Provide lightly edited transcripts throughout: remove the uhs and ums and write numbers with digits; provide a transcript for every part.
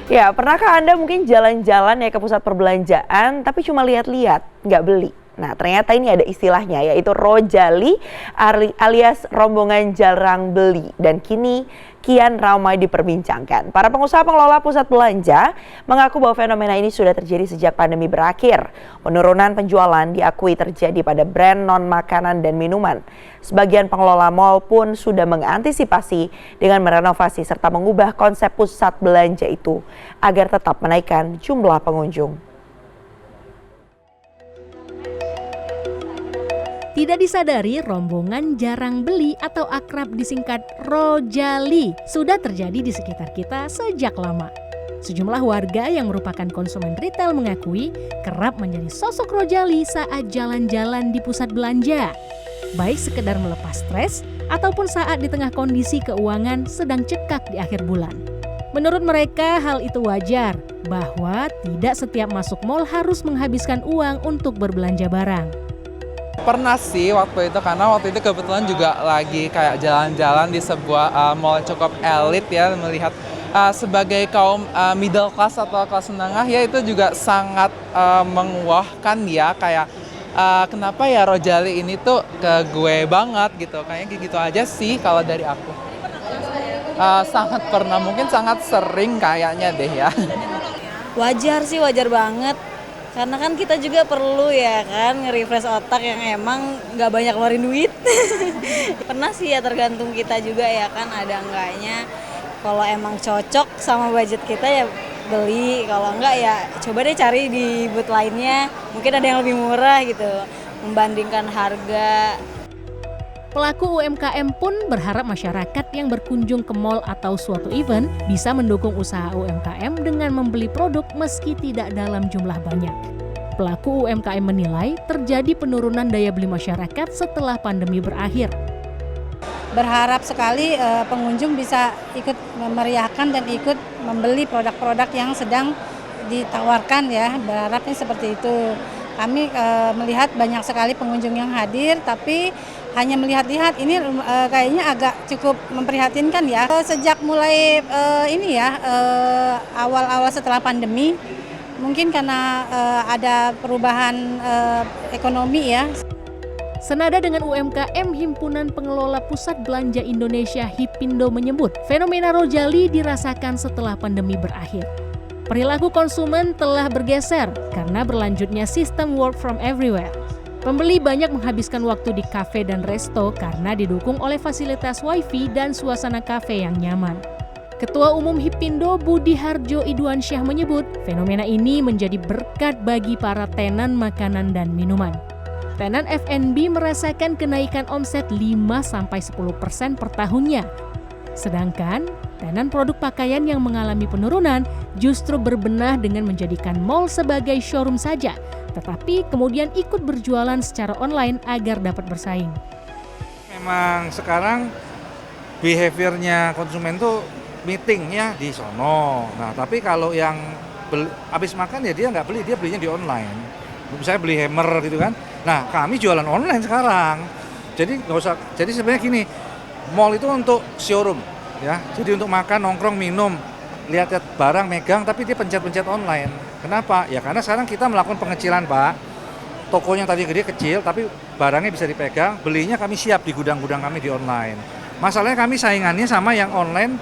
Ya, pernahkah Anda mungkin jalan-jalan ya ke pusat perbelanjaan tapi cuma lihat-lihat, nggak beli? Nah, ternyata ini ada istilahnya yaitu rojali alias rombongan jarang beli dan kini kian ramai diperbincangkan. Para pengusaha pengelola pusat belanja mengaku bahwa fenomena ini sudah terjadi sejak pandemi berakhir. Penurunan penjualan diakui terjadi pada brand non-makanan dan minuman. Sebagian pengelola mal pun sudah mengantisipasi dengan merenovasi serta mengubah konsep pusat belanja itu agar tetap menaikkan jumlah pengunjung. Tidak disadari, rombongan jarang beli atau akrab disingkat rojali sudah terjadi di sekitar kita sejak lama. Sejumlah warga yang merupakan konsumen retail mengakui kerap menjadi sosok rojali saat jalan-jalan di pusat belanja. Baik sekedar melepas stres ataupun saat di tengah kondisi keuangan sedang cekak di akhir bulan. Menurut mereka hal itu wajar, bahwa tidak setiap masuk mal harus menghabiskan uang untuk berbelanja barang. Pernah sih waktu itu, karena waktu itu kebetulan juga lagi kayak jalan-jalan di sebuah mall cukup elit ya, melihat sebagai kaum middle class atau kelas menengah ya itu juga sangat menguahkan ya, kayak kenapa ya rojali ini tuh ke gue banget gitu, kayaknya gitu aja sih kalau dari aku. Sangat pernah, mungkin sangat sering kayaknya deh ya. Wajar sih, wajar banget. Karena kan kita juga perlu ya kan nge-refresh otak yang emang nggak banyak ngeluarin duit. Pernah sih ya, tergantung kita juga ya kan, ada enggaknya. Kalau emang cocok sama budget kita ya beli, kalau enggak ya coba deh cari di booth lainnya. Mungkin ada yang lebih murah gitu, membandingkan harga. Pelaku UMKM pun berharap masyarakat yang berkunjung ke mal atau suatu event bisa mendukung usaha UMKM dengan membeli produk meski tidak dalam jumlah banyak. Pelaku UMKM menilai terjadi penurunan daya beli masyarakat setelah pandemi berakhir. Berharap sekali pengunjung bisa ikut memeriahkan dan ikut membeli produk-produk yang sedang ditawarkan ya, berharapnya seperti itu. Kami melihat banyak sekali pengunjung yang hadir, tapi hanya melihat-lihat ini kayaknya agak cukup memprihatinkan ya. Sejak mulai awal-awal setelah pandemi, mungkin karena ada perubahan ekonomi ya. Senada dengan UMKM, Himpunan Pengelola Pusat Belanja Indonesia Hipindo menyebut fenomena rojali dirasakan setelah pandemi berakhir. Perilaku konsumen telah bergeser karena berlanjutnya sistem work from everywhere. Pembeli banyak menghabiskan waktu di kafe dan resto karena didukung oleh fasilitas wifi dan suasana kafe yang nyaman. Ketua Umum Hipindo Budi Harjo Idwansyah menyebut fenomena ini menjadi berkat bagi para tenan makanan dan minuman. Tenan F&B merasakan kenaikan omset 5-10% per tahunnya. Sedangkan tenan produk pakaian yang mengalami penurunan justru berbenah dengan menjadikan mall sebagai showroom saja, tetapi kemudian ikut berjualan secara online agar dapat bersaing. Memang sekarang behaviornya konsumen tuh meetingnya di sono. Nah, tapi kalau yang habis makan ya dia nggak beli, dia belinya di online. Misalnya beli hammer gitu kan. Nah, kami jualan online sekarang. Jadi nggak usah. Jadi sebenarnya gini, mall itu untuk showroom, ya. Jadi untuk makan, nongkrong, minum, lihat-lihat barang, megang, tapi dia pencet-pencet online. Kenapa? Ya karena sekarang kita melakukan pengecilan, Pak. Tokonya tadi gede kecil, tapi barangnya bisa dipegang. Belinya kami siap di gudang-gudang kami di online. Masalahnya kami saingannya sama yang online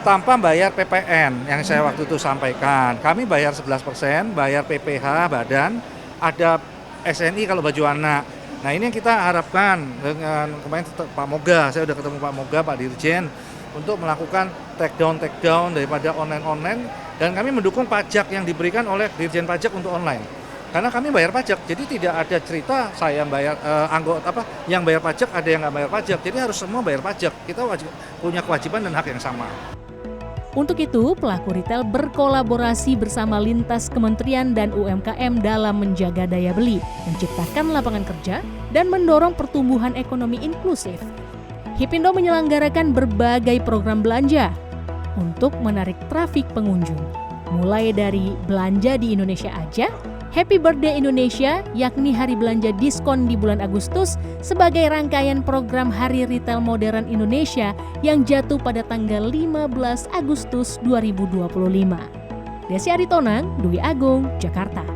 tanpa bayar PPN yang saya waktu itu sampaikan. Kami bayar 11%, bayar PPH badan, ada SNI kalau baju anak. Nah ini yang kita harapkan dengan kemarin Pak Moga, saya udah ketemu Pak Moga, Pak Dirjen, untuk melakukan take down daripada online dan kami mendukung pajak yang diberikan oleh Dirjen Pajak untuk online. Karena kami bayar pajak, jadi tidak ada cerita saya bayar yang bayar pajak, ada yang nggak bayar pajak. Jadi harus semua bayar pajak. Kita punya kewajiban dan hak yang sama. Untuk itu, pelaku retail berkolaborasi bersama lintas kementerian dan UMKM dalam menjaga daya beli, menciptakan lapangan kerja, dan mendorong pertumbuhan ekonomi inklusif. Hipindo menyelenggarakan berbagai program belanja untuk menarik trafik pengunjung. Mulai dari belanja di Indonesia aja, Happy Birthday Indonesia, yakni hari belanja diskon di bulan Agustus sebagai rangkaian program Hari Retail Modern Indonesia yang jatuh pada tanggal 15 Agustus 2025. Desi Aritonang, Dwi Agung, Jakarta.